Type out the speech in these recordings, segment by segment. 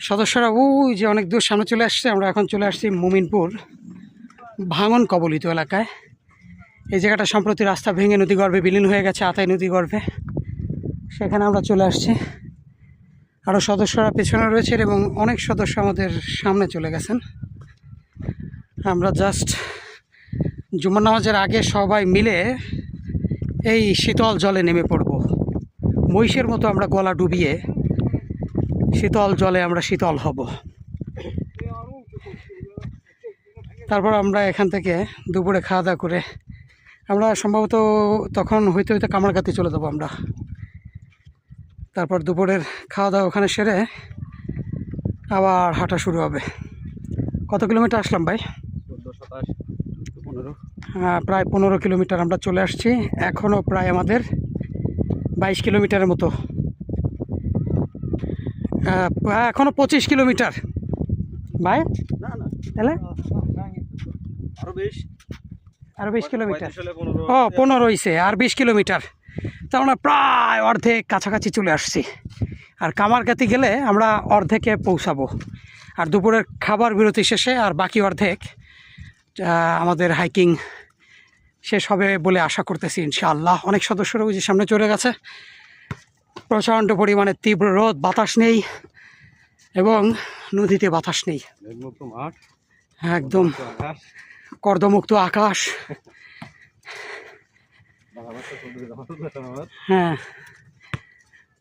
সদস্যরা ওই যে অনেক দূর সামনে চলে আসছে। আমরা এখন চলে আসছি মুমিনপুর ভাঙন কবলিত এলাকায়। এই জায়গাটা সম্প্রতি রাস্তা ভেঙে নদীগর্ভে বিলীন হয়ে গেছে, আতাই নদীগর্ভে। সেখানে আমরা চলে আসছি। আরও সদস্যরা পেছনে রয়েছেন এবং অনেক সদস্য আমাদের সামনে চলে গেছেন। আমরা জাস্ট জুমার নামাজের আগে সবাই মিলে এই শীতল জলে নেমে পড়ব। মহিষের মতো আমরা গলা ডুবিয়ে শীতল জলে আমরা শীতল হব। তারপর আমরা এখান থেকে দুপুরে খাওয়া দাওয়া করে আমরা সম্ভবত তখন হইতে হইতে কামারগাতি চলে যাবো আমরা। তারপর দুপুরের খাওয়া দাওয়া ওখানে সেরে আবার হাঁটা শুরু হবে। কত কিলোমিটার আসলাম ভাই? 15 প্রায় 15 কিলোমিটার আমরা চলে আসছি। এখনও প্রায় আমাদের 22 কিলোমিটারের মতো, এখনও 25 কিলোমিটার ভাই। না না তাহলে আরো 20 কিলোমিটার। ও 15 হয়েছে, আর 20 কিলোমিটার। তো আমরা প্রায় অর্ধেক কাছাকাছি চলে আসছি। আর কামারগাতি গেলে আমরা অর্ধেকে পৌঁছাবো। আর দুপুরের খাবার বিরতি শেষে আর বাকি অর্ধেক আমাদের হাইকিং শেষ হবে বলে আশা করতেছি ইনশাআল্লাহ। অনেক সদস্যরা ওই যে সামনে চলে গেছে। প্রচণ্ড পরিমাণে তীব্র রোদ, বাতাস নেই এবং নদীতে বাতাস নেই, একদম কর্দমুক্ত আকাশ। হ্যাঁ,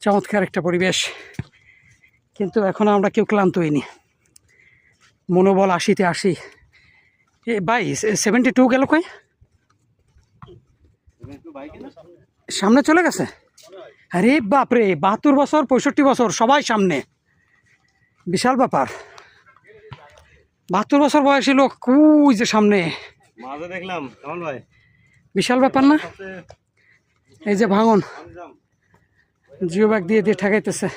চমৎকার একটা পরিবেশ। কিন্তু এখনও আমরা কেউ ক্লান্ত হইনি। মনোবল 80-তে 80। এ ভাই 72 গেল কই? সামনে চলে গেছে? আরে বাপরে, 72 বছর 65 বছর সবাই সামনে, বিশাল ব্যাপার। 72 বছর বয়সী লোক ওই যে সামনে, মাঝে দেখলাম কেমন ভাই, বিশাল ব্যাপার না? এই যে ভাঙন জিও ব্যাগ দিয়ে দিয়ে ঠেকাইতেছে।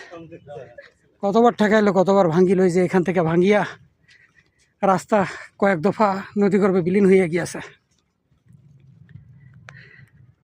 কতবার ঠেকাইলো, কতবার ভাঙ্গিল। ওই যে এখান থেকে ভাঙ্গিয়া রাস্তা কয়েক দফা নদীগর্ভে বিলীন হইয়া গিয়েছে।